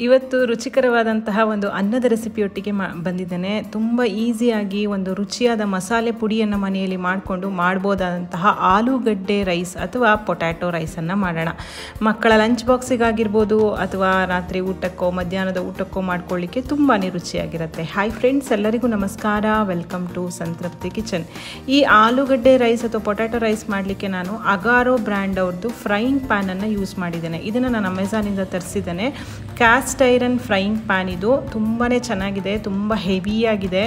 ಇವತ್ತು ರುಚಿಕರವಾದಂತಹ ಒಂದು ಅನ್ನದ ರೆಸಿಪಿಯೊಟ್ಟಿಗೆ ಬಂದಿದ್ದೇನೆ. ತುಂಬ ಈಸಿಯಾಗಿ ಒಂದು ರುಚಿಯಾದ ಮಸಾಲೆ ಪುಡಿಯನ್ನು ಮನೆಯಲ್ಲಿ ಮಾಡಿಕೊಂಡು ಮಾಡ್ಬೋದಾದಂತಹ ಆಲೂಗಡ್ಡೆ ರೈಸ್ ಅಥವಾ ಪೊಟ್ಯಾಟೊ ರೈಸನ್ನು ಮಾಡೋಣ. ಮಕ್ಕಳ ಲಂಚ್ ಬಾಕ್ಸಿಗಾಗಿರ್ಬೋದು ಅಥವಾ ರಾತ್ರಿ ಊಟಕ್ಕೋ ಮಧ್ಯಾಹ್ನದ ಊಟಕ್ಕೋ ಮಾಡ್ಕೊಳ್ಳಿಕ್ಕೆ ತುಂಬಾ ರುಚಿಯಾಗಿರುತ್ತೆ. ಹಾಯ್ ಫ್ರೆಂಡ್ಸ್, ಎಲ್ಲರಿಗೂ ನಮಸ್ಕಾರ. Welcome to Santrupti kitchen. ಈ ಆಲೂಗಡ್ಡೆ ರೈಸ್ ಅಥವಾ ಪೊಟ್ಯಾಟೊ ರೈಸ್ ಮಾಡಲಿಕ್ಕೆ ನಾನು ಅಗಾರೋ ಬ್ರ್ಯಾಂಡ್ ಅವ್ರದ್ದು ಫ್ರೈಯಿಂಗ್ ಪ್ಯಾನನ್ನು ಯೂಸ್ ಮಾಡಿದ್ದೇನೆ. ಇದನ್ನು ನಾನು ಅಮೆಝಾನಿಂದ ತರಿಸಿದ್ದೇನೆ. Cast iron frying pan. ಇದು ತುಂಬಾ ಚೆನ್ನಾಗಿದೆ, ತುಂಬ ಹೆವಿಯಾಗಿದೆ.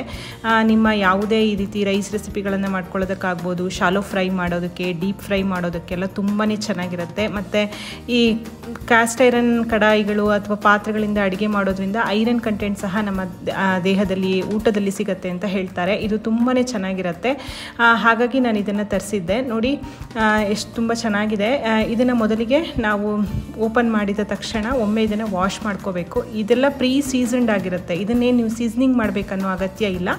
ನಿಮ್ಮ ಯಾವುದೇ ಈ ರೀತಿ ರೈಸ್ ರೆಸಿಪಿಗಳನ್ನು ಮಾಡ್ಕೊಳ್ಳೋದಕ್ಕಾಗ್ಬೋದು, ಶಾಲೋ ಫ್ರೈ ಮಾಡೋದಕ್ಕೆ, ಡೀಪ್ ಫ್ರೈ ಮಾಡೋದಕ್ಕೆಲ್ಲ ತುಂಬಾ ಚೆನ್ನಾಗಿರುತ್ತೆ. ಮತ್ತು ಈ ಕ್ಯಾಸ್ಟ್ ಐರನ್ ಕಡಾಯಿಗಳು ಅಥವಾ ಪಾತ್ರೆಗಳಿಂದ ಅಡುಗೆ ಮಾಡೋದ್ರಿಂದ ಐರನ್ ಕಂಟೆಂಟ್ ಸಹ ನಮ್ಮ ದೇಹದಲ್ಲಿ ಊಟದಲ್ಲಿ ಸಿಗುತ್ತೆ ಅಂತ ಹೇಳ್ತಾರೆ. ಇದು ತುಂಬಾ ಚೆನ್ನಾಗಿರುತ್ತೆ. ಹಾಗಾಗಿ ನಾನು ಇದನ್ನು ತರಿಸಿದ್ದೆ. ನೋಡಿ ಎಷ್ಟು ತುಂಬ ಚೆನ್ನಾಗಿದೆ. ಇದನ್ನು ಮೊದಲಿಗೆ ನಾವು ಓಪನ್ ಮಾಡಿದ ತಕ್ಷಣ ಒಮ್ಮೆ ಇದನ್ನು ವಾಶ್ ಮಾಡ್ಕೋಬೇಕು. ಇದೆಲ್ಲ ಪ್ರೀ ಸೀಸನ್ಡ್ ಆಗಿರುತ್ತೆ. ಇದನ್ನೇ ನೀವು ಸೀಸನಿಂಗ್ ಮಾಡಬೇಕನ್ನೋ ಅಗತ್ಯ ಇಲ್ಲ.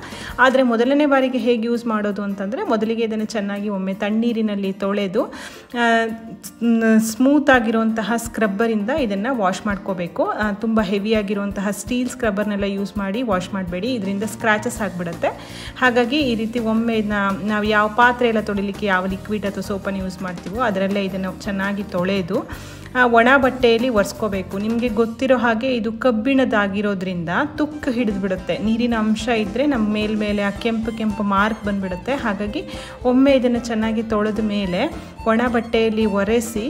ಆದರೆ ಮೊದಲನೇ ಬಾರಿಗೆ ಹೇಗೆ ಯೂಸ್ ಮಾಡೋದು ಅಂತಂದರೆ, ಮೊದಲಿಗೆ ಇದನ್ನು ಚೆನ್ನಾಗಿ ಒಮ್ಮೆ ತಣ್ಣೀರಿನಲ್ಲಿ ತೊಳೆದು ಸ್ಮೂತ್ ಆಗಿರುವಂತಹ ಸ್ಕ್ರಬ್ಬರಿಂದ ಇದನ್ನು ವಾಶ್ ಮಾಡ್ಕೋಬೇಕು. ತುಂಬ ಹೆವಿಯಾಗಿರುವಂತಹ ಸ್ಟೀಲ್ ಸ್ಕ್ರಬ್ಬರ್ನೆಲ್ಲ ಯೂಸ್ ಮಾಡಿ ವಾಶ್ ಮಾಡಬೇಡಿ, ಇದರಿಂದ ಸ್ಕ್ರ್ಯಾಚಸ್ ಆಗಿಬಿಡುತ್ತೆ. ಹಾಗಾಗಿ ಈ ರೀತಿ ಒಮ್ಮೆ ಇದನ್ನ ನಾವು ಯಾವ ಪಾತ್ರೆ ಎಲ್ಲ ತೊಳಿಲಿಕ್ಕೆ ಯಾವ ಲಿಕ್ವಿಡ್ ಅಥವಾ ಸೋಪನ್ನು ಯೂಸ್ ಮಾಡ್ತೀವೋ ಅದರಲ್ಲೇ ಇದನ್ನು ಚೆನ್ನಾಗಿ ತೊಳೆದು ಒಣ ಬಟ್ಟೆಯಲ್ಲಿ ಒರೆಸ್ಕೋಬೇಕು. ನಿಮಗೆ ಗೊತ್ತಿರೋ ಹಾಗೆ ಇದು ಕಬ್ಬಿಣದಾಗಿರೋದ್ರಿಂದ ತುಕ್ಕು ಹಿಡಿದು ಬಿಡುತ್ತೆ. ನೀರಿನ ಅಂಶ ಇದ್ದರೆ ನಮ್ಮ ಮೇಲ್ಮೇಲೆ ಆ ಕೆಂಪು ಮಾರ್ಕ್ ಬಂದುಬಿಡುತ್ತೆ. ಹಾಗಾಗಿ ಒಮ್ಮೆ ಇದನ್ನು ಚೆನ್ನಾಗಿ ತೊಳೆದ ಮೇಲೆ ಒಣ ಬಟ್ಟೆಯಲ್ಲಿ ಒರೆಸಿ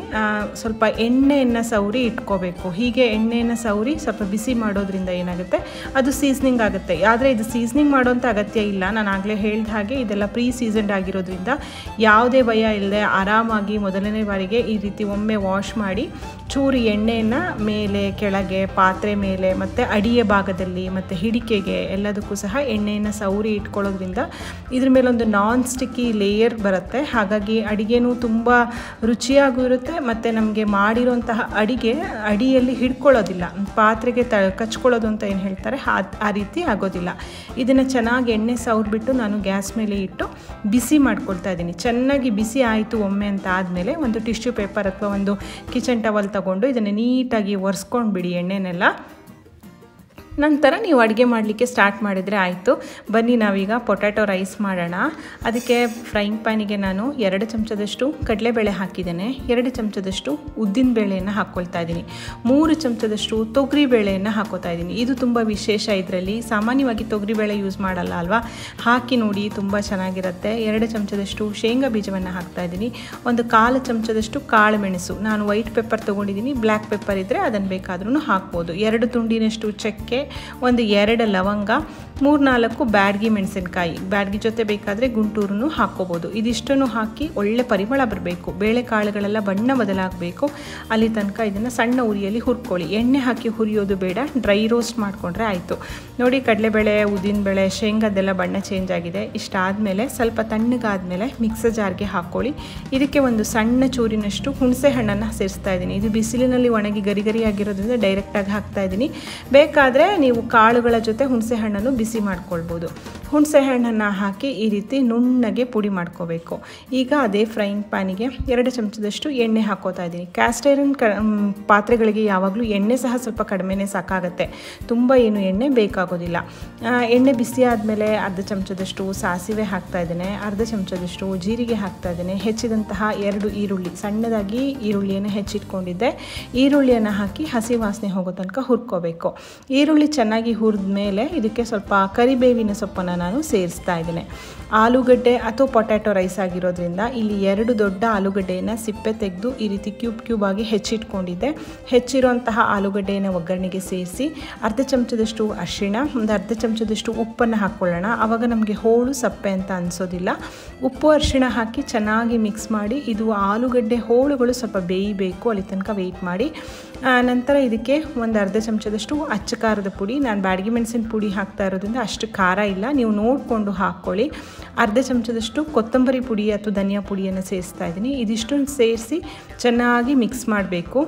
ಸ್ವಲ್ಪ ಎಣ್ಣೆಯನ್ನು ಸವರಿ ಇಟ್ಕೋಬೇಕು. ಹೀಗೆ ಎಣ್ಣೆಯನ್ನು ಸವರಿ ಸ್ವಲ್ಪ ಬಿಸಿ ಮಾಡೋದ್ರಿಂದ ಏನಾಗುತ್ತೆ, ಅದು ಸೀಸನಿಂಗ್ ಆಗುತ್ತೆ. ಆದರೆ ಇದು ಸೀಸನಿಂಗ್ ಮಾಡೋಂಥ ಅಗತ್ಯ ಇಲ್ಲ. ನಾನು ಆಗಲೇ ಹೇಳಿದ ಹಾಗೆ ಇದೆಲ್ಲ ಪ್ರೀ ಸೀಸನ್ಡ್ ಆಗಿರೋದ್ರಿಂದ ಯಾವುದೇ ಭಯ ಇಲ್ಲದೆ ಆರಾಮಾಗಿ ಮೊದಲನೇ ಬಾರಿಗೆ ಈ ರೀತಿ ಒಮ್ಮೆ ವಾಶ್ ಮಾಡಿ ಚೂರು ಎಣ್ಣೆಯನ್ನು ಮೇಲೆ ಕೆಳಗೆ ಪಾತ್ರೆ ಮೇಲೆ ಮತ್ತು ಅಡಿಯ ಭಾಗದಲ್ಲಿ ಮತ್ತು ಹಿಡಿಕೆಗೆ ಎಲ್ಲದಕ್ಕೂ ಸಹ ಎಣ್ಣೆಯನ್ನು ಸವರಿ ಇಟ್ಕೊಳ್ಳೋದ್ರಿಂದ ಇದ್ರ ಮೇಲೊಂದು ನಾನ್ ಸ್ಟಿಕ್ಕಿ ಲೇಯರ್ ಬರುತ್ತೆ. ಹಾಗಾಗಿ ಅಡಿಗೆನೂ ತುಂಬ ರುಚಿಯಾಗೂ ಇರುತ್ತೆ ಮತ್ತು ನಮಗೆ ಮಾಡಿರೋಂತಹ ಅಡಿಗೆ ಅಡಿಯಲ್ಲಿ ಹಿಡ್ಕೊಳ್ಳೋದಿಲ್ಲ, ಪಾತ್ರೆಗೆ ಕಚ್ಕೊಳ್ಳೋದು ಅಂತ ಏನು ಹೇಳ್ತಾರೆ ಆ ರೀತಿ ಆಗೋದಿಲ್ಲ. ಇದನ್ನು ಚೆನ್ನಾಗಿ ಎಣ್ಣೆ ಸವರ್ಬಿಟ್ಟು ನಾನು ಗ್ಯಾಸ್ ಮೇಲೆ ಇಟ್ಟು ಬಿಸಿ ಮಾಡ್ಕೊಳ್ತಾ ಇದ್ದೀನಿ. ಚೆನ್ನಾಗಿ ಬಿಸಿ ಆಯಿತು ಒಮ್ಮೆ ಅಂತ ಆದಮೇಲೆ ಒಂದು ಟಿಶ್ಯೂ ಪೇಪರ್ ಅಥವಾ ಒಂದು ಕಿಚನ್ ಟವಲ್ ತಗೊಂಡು ಇದನ್ನು ನೀಟಾಗಿ ಒರೆಸ್ಕೊಂಡು ಬಿಡಿ ಎಣ್ಣೆನೆಲ್ಲ. ನಂತರ ನೀವು ಅಡುಗೆ ಮಾಡಲಿಕ್ಕೆ ಸ್ಟಾರ್ಟ್ ಮಾಡಿದರೆ ಆಯಿತು. ಬನ್ನಿ ನಾವೀಗ ಪೊಟ್ಯಾಟೊ ರೈಸ್ ಮಾಡೋಣ. ಅದಕ್ಕೆ ಫ್ರೈಯಿಂಗ್ ಪ್ಯಾನಿಗೆ ನಾನು 2 ಚಮಚದಷ್ಟು ಕಡಲೆಬೇಳೆ ಹಾಕಿದ್ದೇನೆ, 2 ಚಮಚದಷ್ಟು ಉದ್ದಿನ ಬೇಳೆಯನ್ನು ಹಾಕ್ಕೊಳ್ತಾ ಇದ್ದೀನಿ, 3 ಚಮಚದಷ್ಟು ತೊಗರಿ ಬೇಳೆಯನ್ನು ಹಾಕೋತಾ ಇದ್ದೀನಿ. ಇದು ತುಂಬ ವಿಶೇಷ. ಇದರಲ್ಲಿ ಸಾಮಾನ್ಯವಾಗಿ ತೊಗರಿಬೇಳೆ ಯೂಸ್ ಮಾಡಲ್ಲ ಅಲ್ವಾ, ಹಾಕಿ ನೋಡಿ ತುಂಬ ಚೆನ್ನಾಗಿರುತ್ತೆ. 2 ಚಮಚದಷ್ಟು ಶೇಂಗಾ ಬೀಜವನ್ನು ಹಾಕ್ತಾ ಇದ್ದೀನಿ, ಒಂದು 1/4 ಚಮಚದಷ್ಟು ಕಾಳು ಮೆಣಸು. ನಾನು ವೈಟ್ ಪೆಪ್ಪರ್ ತೊಗೊಂಡಿದ್ದೀನಿ, ಬ್ಲ್ಯಾಕ್ ಪೆಪ್ಪರ್ ಇದ್ದರೆ ಅದನ್ನು ಬೇಕಾದ್ರೂ ಹಾಕ್ಬೋದು. 2 ತುಂಡಿನಷ್ಟು ಚಕ್ಕೆ, ಒಂದು 2 ಲವಂಗ, 3-4 ಬ್ಯಾಡಗಿ ಮೆಣಸಿನಕಾಯಿ. ಬ್ಯಾಡಗಿ ಜೊತೆ ಬೇಕಾದರೆ ಗುಂಟೂರನ್ನು ಹಾಕ್ಕೋಬೋದು. ಇದಿಷ್ಟನ್ನು ಹಾಕಿ ಒಳ್ಳೆ ಪರಿಮಳ ಬರಬೇಕು, ಬೇಳೆಕಾಳುಗಳೆಲ್ಲ ಬಣ್ಣ ಬದಲಾಗಬೇಕು. ಅಲ್ಲಿ ತನಕ ಇದನ್ನು ಸಣ್ಣ ಉರಿಯಲ್ಲಿ ಹುರ್ಕೊಳ್ಳಿ. ಎಣ್ಣೆ ಹಾಕಿ ಹುರಿಯೋದು ಬೇಡ, ಡ್ರೈ ರೋಸ್ಟ್ ಮಾಡಿಕೊಂಡ್ರೆ ಆಯಿತು. ನೋಡಿ ಕಡಲೆಬೇಳೆ, ಉದ್ದಿನಬೇಳೆ, ಶೇಂಗಾದೆಲ್ಲ ಬಣ್ಣ ಚೇಂಜ್ ಆಗಿದೆ. ಇಷ್ಟಾದಮೇಲೆ ಸ್ವಲ್ಪ ತಣ್ಣಗಾದಮೇಲೆ ಮಿಕ್ಸರ್ ಜಾರ್ಗೆ ಹಾಕ್ಕೊಳ್ಳಿ. ಇದಕ್ಕೆ ಒಂದು ಸಣ್ಣ ಚೂರಿನಷ್ಟು ಹುಣಸೆ ಹಣ್ಣನ್ನು ಸೇರಿಸ್ತಾ ಇದ್ದೀನಿ. ಇದು ಬಿಸಿಲಿನಲ್ಲಿ ಒಣಗಿ ಗರಿ ಆಗಿರೋದ್ರಿಂದ ಡೈರೆಕ್ಟಾಗಿ ಹಾಕ್ತಾ ಇದ್ದೀನಿ. ಬೇಕಾದರೆ ನೀವು ಕಾಳುಗಳ ಜೊತೆ ಹುಣಸೆ ಹಣ್ಣನ್ನು ಬಿಸಿ ಮಾಡ್ಕೊಳ್ಬೋದು. ಹುಣಸೆ ಹಣ್ಣನ್ನು ಹಾಕಿ ಈ ರೀತಿ ನುಣ್ಣಗೆ ಪುಡಿ ಮಾಡ್ಕೋಬೇಕು. ಈಗ ಅದೇ ಫ್ರೈಯಿಂಗ್ ಪ್ಯಾನಿಗೆ 2 ಚಮಚದಷ್ಟು ಎಣ್ಣೆ ಹಾಕೋತಾ ಇದ್ದೀನಿ. ಕ್ಯಾಸ್ಟ್ ಐರನ್ ಪಾತ್ರೆಗಳಿಗೆ ಯಾವಾಗಲೂ ಎಣ್ಣೆ ಸಹ ಸ್ವಲ್ಪ ಕಡಿಮೆನೇ ಸಾಕಾಗುತ್ತೆ, ತುಂಬ ಏನು ಎಣ್ಣೆ ಬೇಕಾಗೋದಿಲ್ಲ. ಎಣ್ಣೆ ಬಿಸಿ ಆದಮೇಲೆ 1/2 ಚಮಚದಷ್ಟು ಸಾಸಿವೆ ಹಾಕ್ತಾ ಇದ್ದೇನೆ, 1/2 ಚಮಚದಷ್ಟು ಜೀರಿಗೆ ಹಾಕ್ತಾ ಇದ್ದೇನೆ, ಹೆಚ್ಚಿದಂತಹ 2 ಈರುಳ್ಳಿ, ಸಣ್ಣದಾಗಿ ಈರುಳ್ಳಿಯನ್ನು ಹೆಚ್ಚಿಟ್ಕೊಂಡಿದ್ದೆ. ಈರುಳ್ಳಿಯನ್ನು ಹಾಕಿ ಹಸಿ ವಾಸನೆ ಹೋಗೋ ತನಕ ಹುರ್ಕೋಬೇಕು. ಈರುಳ್ಳಿ ಚೆನ್ನಾಗಿ ಹುರಿದ ಮೇಲೆ ಇದಕ್ಕೆ ಸ್ವಲ್ಪ ಕರಿಬೇವಿನ ಸೊಪ್ಪನ್ನು ನಾನು ಸೇರಿಸ್ತಾ ಇದ್ದೇನೆ. ಆಲೂಗಡ್ಡೆ ಅಥವಾ ಪೊಟ್ಯಾಟೊ ರೈಸ್ ಆಗಿರೋದ್ರಿಂದ ಇಲ್ಲಿ 2 ದೊಡ್ಡ ಆಲೂಗಡ್ಡೆಯನ್ನು ಸಿಪ್ಪೆ ತೆಗೆದು ಈ ರೀತಿ ಕ್ಯೂಬ್ ಆಗಿ ಹೆಚ್ಚಿಟ್ಕೊಂಡಿದ್ದೆ. ಹೆಚ್ಚಿರುವಂತಹ ಆಲೂಗಡ್ಡೆಯನ್ನು ಒಗ್ಗರಣೆಗೆ ಸೇರಿಸಿ 1/2 ಚಮಚದಷ್ಟು ಅರಿಶಿಣ, ಒಂದು 1/2 ಚಮಚದಷ್ಟು ಉಪ್ಪನ್ನು ಹಾಕ್ಕೊಳ್ಳೋಣ. ಆವಾಗ ನಮಗೆ ಹೋಳು ಸಪ್ಪೆ ಅಂತ ಅನಿಸೋದಿಲ್ಲ. ಉಪ್ಪು ಅರಿಶಿಣ ಹಾಕಿ ಚೆನ್ನಾಗಿ ಮಿಕ್ಸ್ ಮಾಡಿ, ಇದು ಆಲೂಗಡ್ಡೆ ಹೋಳುಗಳು ಸ್ವಲ್ಪ ಬೇಯಬೇಕು, ಅಲ್ಲಿ ತನಕ ವೆಯ್ಟ್ ಮಾಡಿ. ನಂತರ ಇದಕ್ಕೆ ಒಂದು 1/2 ಚಮಚದಷ್ಟು ಅಚ್ಚ ಖಾರದ ಪುಡಿ. ನಾನು ಬ್ಯಾಡಗಿ ಮೆಣಸಿನ ಪುಡಿ ಹಾಕ್ತಾ ಇರೋದ್ರಿಂದ ಅಷ್ಟು ಖಾರ ಇಲ್ಲ, ನೀವು ನೋಡಿಕೊಂಡು ಹಾಕ್ಕೊಳ್ಳಿ. 1/2 ಚಮಚದಷ್ಟು ಕೊತ್ತಂಬರಿ ಪುಡಿ ಅಥವಾ ಧನಿಯಾ ಪುಡಿಯನ್ನು ಸೇರಿಸ್ತಾ ಇದ್ದೀನಿ. ಇದಿಷ್ಟನ್ನು ಸೇರಿಸಿ ಚೆನ್ನಾಗಿ ಮಿಕ್ಸ್ ಮಾಡಬೇಕು.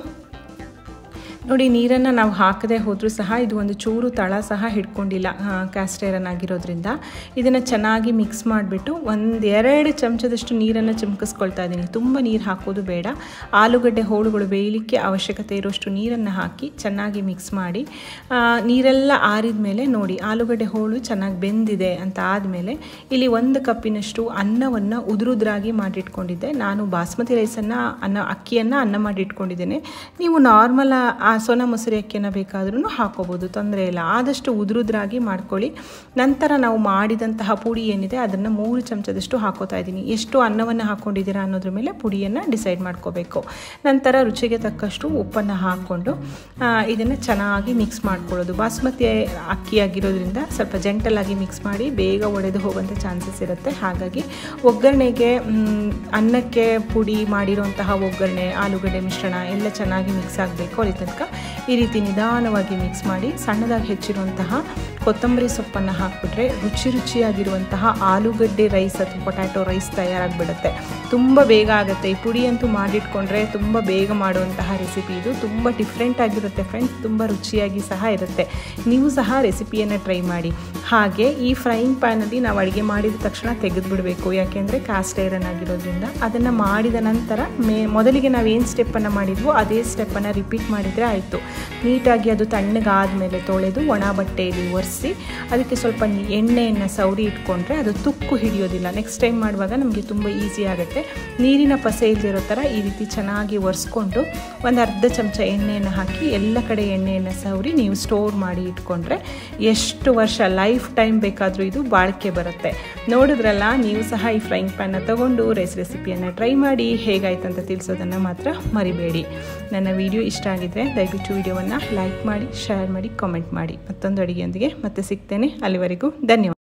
ನೋಡಿ, ನೀರನ್ನು ನಾವು ಹಾಕದೆ ಹೋದರೂ ಸಹ ಇದು ಒಂದು ಚೂರು ತಳ ಸಹ ಹಿಡ್ಕೊಂಡಿಲ್ಲ ಕ್ಯಾಸ್ಟ್ ಐರನ್ ಆಗಿರೋದ್ರಿಂದ. ಇದನ್ನು ಚೆನ್ನಾಗಿ ಮಿಕ್ಸ್ ಮಾಡಿಬಿಟ್ಟು 1-2 ಚಮಚದಷ್ಟು ನೀರನ್ನು ಚಿಮ್ಕಿಸ್ಕೊಳ್ತಾ ಇದ್ದೀನಿ. ತುಂಬ ನೀರು ಹಾಕೋದು ಬೇಡ. ಆಲೂಗಡ್ಡೆ ಹೋಳುಗಳು ಬೇಯಲಿಕ್ಕೆ ಅವಶ್ಯಕತೆ ಇರೋಷ್ಟು ನೀರನ್ನು ಹಾಕಿ ಚೆನ್ನಾಗಿ ಮಿಕ್ಸ್ ಮಾಡಿ, ನೀರೆಲ್ಲ ಆರಿದ ಮೇಲೆ ನೋಡಿ ಆಲೂಗಡ್ಡೆ ಹೋಳು ಚೆನ್ನಾಗಿ ಬೆಂದಿದೆ ಅಂತ ಆದಮೇಲೆ ಇಲ್ಲಿ 1 ಕಪ್ಪಿನಷ್ಟು ಅನ್ನವನ್ನು ಉದುರುದ್ರಾಗಿ ಮಾಡಿಟ್ಕೊಂಡಿದ್ದೆ. ನಾನು ಬಾಸ್ಮತಿ ರೈಸನ್ನು ಅಕ್ಕಿಯನ್ನು ಅನ್ನ ಮಾಡಿಟ್ಕೊಂಡಿದ್ದೇನೆ. ನೀವು ನಾರ್ಮಲ್ ಸೋನಾ ಮೊಸರಿ ಅಕ್ಕಿಯನ್ನು ಬೇಕಾದ್ರೂ ಹಾಕೋಬೋದು, ತೊಂದರೆ ಇಲ್ಲ. ಆದಷ್ಟು ಉದುರುದ್ರಾಗಿ ಮಾಡ್ಕೊಳ್ಳಿ. ನಂತರ ನಾವು ಮಾಡಿದಂತಹ ಪುಡಿ ಏನಿದೆ ಅದನ್ನು 3 ಚಮಚದಷ್ಟು ಹಾಕೋತಾ ಇದ್ದೀನಿ. ಎಷ್ಟು ಅನ್ನವನ್ನು ಹಾಕ್ಕೊಂಡಿದ್ದೀರಾ ಅನ್ನೋದ್ರ ಮೇಲೆ ಪುಡಿಯನ್ನು ಡಿಸೈಡ್ ಮಾಡ್ಕೋಬೇಕು. ನಂತರ ರುಚಿಗೆ ತಕ್ಕಷ್ಟು ಉಪ್ಪನ್ನು ಹಾಕ್ಕೊಂಡು ಇದನ್ನು ಚೆನ್ನಾಗಿ ಮಿಕ್ಸ್ ಮಾಡ್ಕೊಳ್ಳೋದು. ಬಾಸ್ಮತಿ ಅಕ್ಕಿ ಆಗಿರೋದ್ರಿಂದ ಸ್ವಲ್ಪ ಜೆಂಟಲಾಗಿ ಮಿಕ್ಸ್ ಮಾಡಿ, ಬೇಗ ಒಡೆದು ಹೋಗುವಂಥ ಚಾನ್ಸಸ್ ಇರುತ್ತೆ. ಹಾಗಾಗಿ ಒಗ್ಗರಣೆಗೆ ಅನ್ನಕ್ಕೆ ಪುಡಿ ಮಾಡಿರೋಂತಹ ಒಗ್ಗರಣೆ, ಆಲೂಗಡ್ಡೆ ಮಿಶ್ರಣ ಎಲ್ಲ ಚೆನ್ನಾಗಿ ಮಿಕ್ಸ್ ಆಗಬೇಕು. ಅಲ್ಲಿ ತನಕ ಈ ರೀತಿ ನಿಧಾನವಾಗಿ ಮಿಕ್ಸ್ ಮಾಡಿ ಸಣ್ಣದಾಗಿ ಹೆಚ್ಚಿರುವಂತಹ ಕೊತ್ತಂಬರಿ ಸೊಪ್ಪನ್ನು ಹಾಕಿಬಿಟ್ರೆ ರುಚಿಯಾಗಿರುವಂತಹ ಆಲೂಗಡ್ಡೆ ರೈಸ್ ಅಥವಾ ಪೊಟ್ಯಾಟೊ ರೈಸ್ ತಯಾರಾಗಿಬಿಡುತ್ತೆ. ತುಂಬ ಬೇಗ ಆಗುತ್ತೆ. ಈ ಪುಡಿ ಅಂತೂ ಮಾಡಿಟ್ಕೊಂಡ್ರೆ ತುಂಬ ಬೇಗ ಮಾಡುವಂತಹ ರೆಸಿಪಿ ಇದು. ತುಂಬ ಡಿಫ್ರೆಂಟ್ ಆಗಿರುತ್ತೆ ಫ್ರೆಂಡ್ಸ್, ತುಂಬ ರುಚಿಯಾಗಿ ಸಹ ಇರುತ್ತೆ. ನೀವು ಸಹ ರೆಸಿಪಿಯನ್ನು ಟ್ರೈ ಮಾಡಿ. ಹಾಗೆ ಈ ಫ್ರೈಯಿಂಗ್ ಪ್ಯಾನಲ್ಲಿ ನಾವು ಅಡುಗೆ ಮಾಡಿದ ತಕ್ಷಣ ತೆಗೆದುಬಿಡಬೇಕು, ಯಾಕೆಂದರೆ ಕ್ಯಾಸ್ಟ್ ಐರನ್ ಆಗಿರೋದ್ರಿಂದ. ಅದನ್ನು ಮಾಡಿದ ನಂತರ ಮೊದಲಿಗೆ ನಾವೇನು ಸ್ಟೆಪ್ಪನ್ನು ಮಾಡಿದ್ವೋ ಅದೇ ಸ್ಟೆಪ್ಪನ್ನು ರಿಪೀಟ್ ಮಾಡಿದರೆ ಆಯಿತು. ನೀಟಾಗಿ ಅದು ತಣ್ಣಗಾದಮೇಲೆ ತೊಳೆದು ಒಣ ಬಟ್ಟೆಯಲ್ಲಿ ಒರೆಸಿ ಅದಕ್ಕೆ ಸ್ವಲ್ಪ ಎಣ್ಣೆಯನ್ನು ಸವರಿ ಇಟ್ಕೊಂಡ್ರೆ ಅದು ತುಕ್ಕು ಹಿಡಿಯೋದಿಲ್ಲ. ನೆಕ್ಸ್ಟ್ ಟೈಮ್ ಮಾಡುವಾಗ ನಮಗೆ ತುಂಬ ಈಸಿ ಆಗುತ್ತೆ. ನೀರಿನ ಪಸೆ ಇಲ್ದಿರೋ ಥರ ಈ ರೀತಿ ಚೆನ್ನಾಗಿ ಒರೆಸ್ಕೊಂಡು 1/2 ಚಮಚ ಎಣ್ಣೆಯನ್ನು ಹಾಕಿ ಎಲ್ಲ ಕಡೆ ಎಣ್ಣೆಯನ್ನು ಸವರಿ ನೀವು ಸ್ಟೋರ್ ಮಾಡಿ ಇಟ್ಕೊಂಡ್ರೆ ಎಷ್ಟು ವರ್ಷ ಲೈಫ್ ಟೈಮ್ ಬೇಕಾದರೂ ಇದು ಬಾಳಿಕೆ ಬರುತ್ತೆ. ನೋಡಿದ್ರಲ್ಲ, ನೀವು ಸಹ ಈ ಫ್ರೈಯಿಂಗ್ ಪ್ಯಾನ್ನ ತೊಗೊಂಡು ರೆಸಿಪಿಯನ್ನು ಟ್ರೈ ಮಾಡಿ. ಹೇಗಾಯ್ತು ಅಂತ ತಿಳಿಸೋದನ್ನು ಮಾತ್ರ ಮರಿಬೇಡಿ. ನನ್ನ ವಿಡಿಯೋ ಇಷ್ಟ ಆಗಿದ್ದರೆ ದಯವಿಟ್ಟು ವಿಡಿಯೋವನ್ನು ಲೈಕ್ ಮಾಡಿ, ಶೇರ್ ಮಾಡಿ, ಕಾಮೆಂಟ್ ಮಾಡಿ. ಮತ್ತೊಂದು ಅಡುಗೆಯೊಂದಿಗೆ ಮತ್ತೆ ಸಿಗ್ತೇನೆ. ಅಲ್ಲಿವರೆಗೂ ಧನ್ಯವಾದ.